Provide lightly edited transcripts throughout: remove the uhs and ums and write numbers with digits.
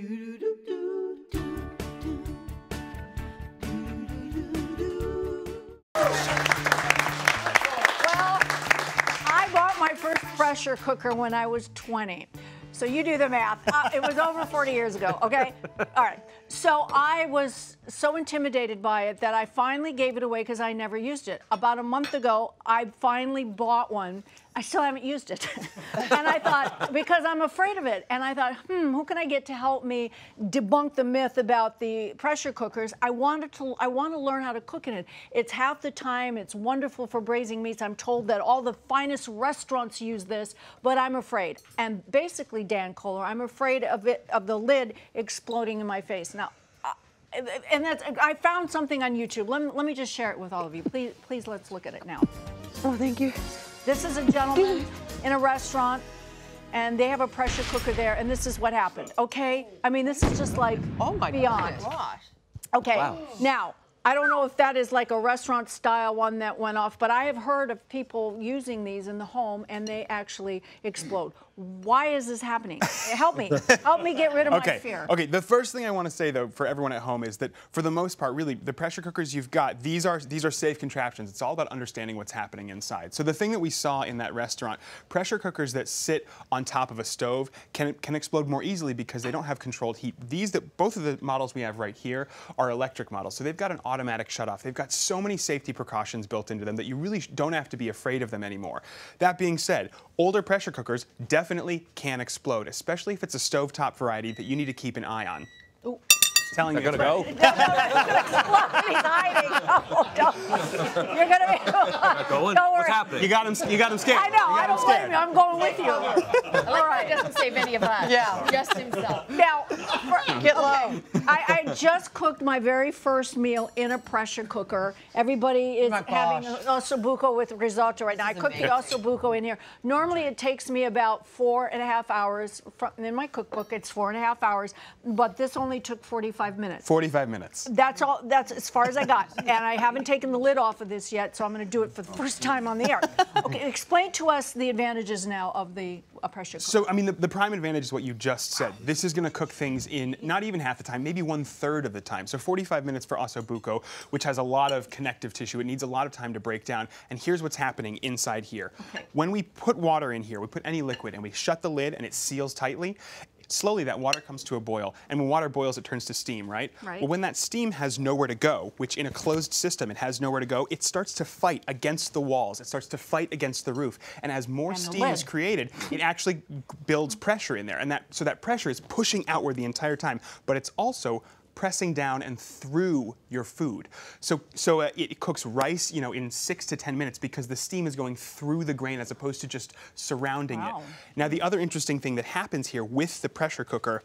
bought my first pressure cooker when I was 20. So you do the math. It was over 40 years ago, okay? All right. So I was so intimidated by it that I finally gave it away because I never used it. About a month ago, I finally bought one. I still haven't used it. And I thought, because I'm afraid of it, and I thought, who can I get to help me debunk the myth about the pressure cookers? I want to learn how to cook in it. It's half the time. It's wonderful for braising meats. I'm told that all the finest restaurants use this, but I'm afraid. And basically, Dan Kohler, I'm afraid of the lid exploding in my face. Now, and I found something on YouTube. Let me just share it with all of you. Please, let's look at it now. Oh, thank you. This is a gentleman in a restaurant, and they have a pressure cooker there, and this is what happened, okay? I mean, this is just like beyond. Gosh. Okay, wow. Now, I don't know if that is like a restaurant-style one that went off, but I have heard of people using these in the home, and they actually explode. Why is this happening? Help me. Help me get rid of my fear. Okay, the first thing I want to say, though, for everyone at home is that, for the most part, really, the pressure cookers you've got, these are safe contraptions. It's all about understanding what's happening inside. So the thing that we saw in that restaurant, pressure cookers that sit on top of a stove can explode more easily because they don't have controlled heat. Both of the models we have right here are electric models, so they've got an automatic shutoff. They've got so many safety precautions built into them that you really don't have to be afraid of them anymore. That being said, older pressure cookers definitely can explode, especially if it's a stovetop variety that you need to keep an eye on. Ooh. Telling you to go. No, he's hiding. Oh, no. You're gonna be. Going? Don't worry. What's happening? You got him scared. I know. I don't blame you. I'm going with you. All right. He doesn't save any of us. Yeah. Just himself. Now, Get low. I just cooked my very first meal in a pressure cooker. Everybody is having osso bucco with risotto right now. I cooked the osso bucco in here. Normally, it takes me about 4.5 hours. In my cookbook, it's 4.5 hours, but this only took 45 minutes. 45 minutes. That's all. That's as far as I got. And I haven't taken the lid off of this yet, so I'm going to do it for the first time on the air. Okay, explain to us the advantages now of the pressure cooker. So, I mean, the prime advantage is what you just said. This is going to cook things in not even half the time, maybe 1/3 of the time. So 45 minutes for osso bucco, which has a lot of connective tissue. It needs a lot of time to break down. And here's what's happening inside here. Okay. When we put water in here, we put any liquid, and we shut the lid, and it seals tightly, slowly that water comes to a boil, and when water boils, it turns to steam, right? Right. Well, when that steam has nowhere to go, which in a closed system it has nowhere to go, it starts to fight against the walls. It starts to fight against the roof, and as more steam is created, it actually builds pressure in there, and so that pressure is pushing outward the entire time, but it's also pressing down and through your food. So it cooks rice, you know, in 6 to 10 minutes because the steam is going through the grain as opposed to just surrounding it. Now, the other interesting thing that happens here with the pressure cooker,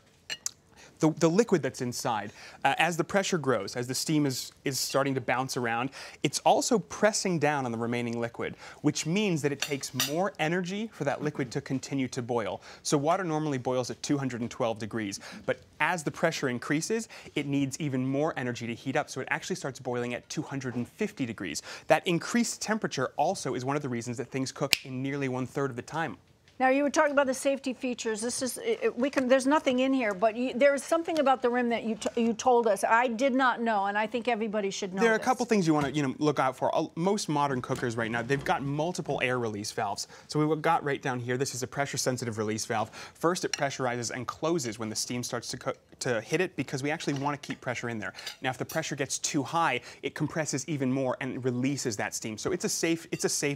the liquid that's inside, as the pressure grows, as the steam is starting to bounce around, it's also pressing down on the remaining liquid, which means that it takes more energy for that liquid to continue to boil. So water normally boils at 212 degrees, but as the pressure increases, it needs even more energy to heat up, so it actually starts boiling at 250 degrees. That increased temperature also is one of the reasons that things cook in nearly 1/3 of the time. Now, you were talking about the safety features. This is, there's nothing in here, but there is something about the rim that you told us. I did not know, and I think everybody should know. There are a couple things you want to look out for. Most modern cookers right now, they've got multiple air release valves. So we've got right down here, this is a pressure-sensitive release valve. First, it pressurizes and closes when the steam starts to hit it because we actually want to keep pressure in there. Now, if the pressure gets too high, it compresses even more and releases that steam. So it's a safe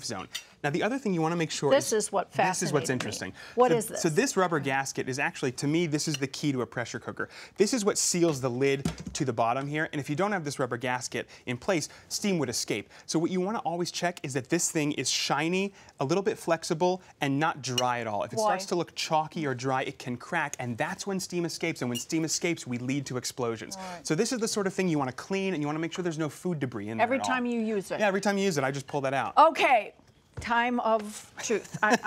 zone. Now, the other thing you want to make sure this is what fascinates This is what's interesting. What is this? So this rubber gasket is actually, to me, this is the key to a pressure cooker. This is what seals the lid to the bottom here, and if you don't have this rubber gasket in place, steam would escape. So what you want to always check is that this thing is shiny, a little bit flexible, and not dry at all. If it starts to look chalky or dry, it can crack, and that's when steam escapes, and when steam escapes, we lead to explosions. So this is the sort of thing you want to clean, and you want to make sure there's no food debris in there every time you use it. Yeah, every time you use it, I just pull that out. Okay. Time of truth. I'm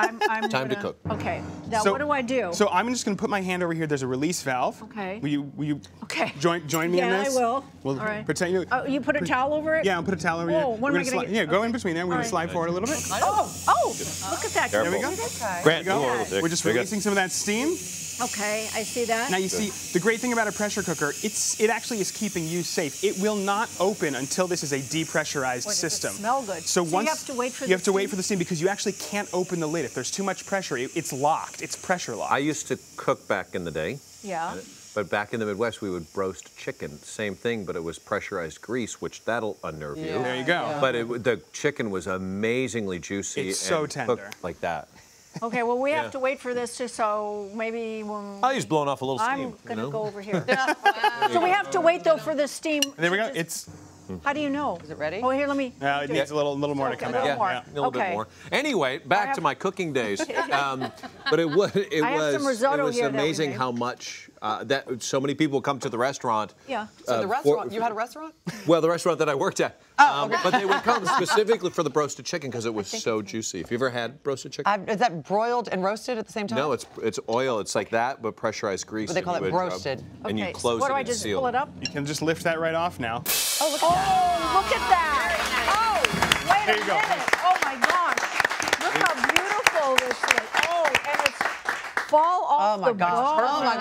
Time to cook. Okay. Now, what do I do? So I'm just going to put my hand over here. There's a release valve. Okay. Will you join me in this? Yeah, I will. We'll all right. Pretend you. You put a towel over it? Yeah, I'll put a towel over Whoa, here. what am I gonna get? Yeah, go in between there. We're going to slide forward a little bit. Oh, look at that. There we go. Grant, We're just releasing some of that steam. Okay, I see that. Now you see, the great thing about a pressure cooker, it actually is keeping you safe. It will not open until this is a depressurized system. Does it smell good? So once you have to wait for you have to wait for the steam because you actually can't open the lid. If there's too much pressure, it's locked. It's pressure locked. I used to cook back in the day. Yeah. But back in the Midwest, we would roast chicken. Same thing, but it was pressurized grease, which that'll unnerve you. There you go. But the chicken was amazingly juicy. It's so and tender. cooked like that. Okay, well, we have to wait for this so maybe when... Oh, he's blowing off a little steam. I'm going to go over here. So we have to wait, though, for the steam. There we go. It's... How do you know? Is it ready? Oh, here, let me... it needs a little more to come out. little more. A little bit Okay. more. Anyway, back to my cooking days. But it was some risotto here that we amazing made. how much that so many people come to the restaurant. Yeah. So the restaurant, you had a restaurant? Well, the restaurant that I worked at. Oh, okay. But they would come specifically for the roasted chicken because it was so juicy. Have you ever had roasted chicken? Is that broiled and roasted at the same time? No, it's oil. It's like that, but pressurized grease. But they call and it you would, roasted. And you Okay, close what it do I and just seal pull it up? You can just lift that right off now. Oh, look at that. Look at that. Oh, wait There a you go. minute. Oh, my gosh. Look how beautiful this is. Oh, and it's fall off Oh, my the gosh. bone. Oh, my gosh.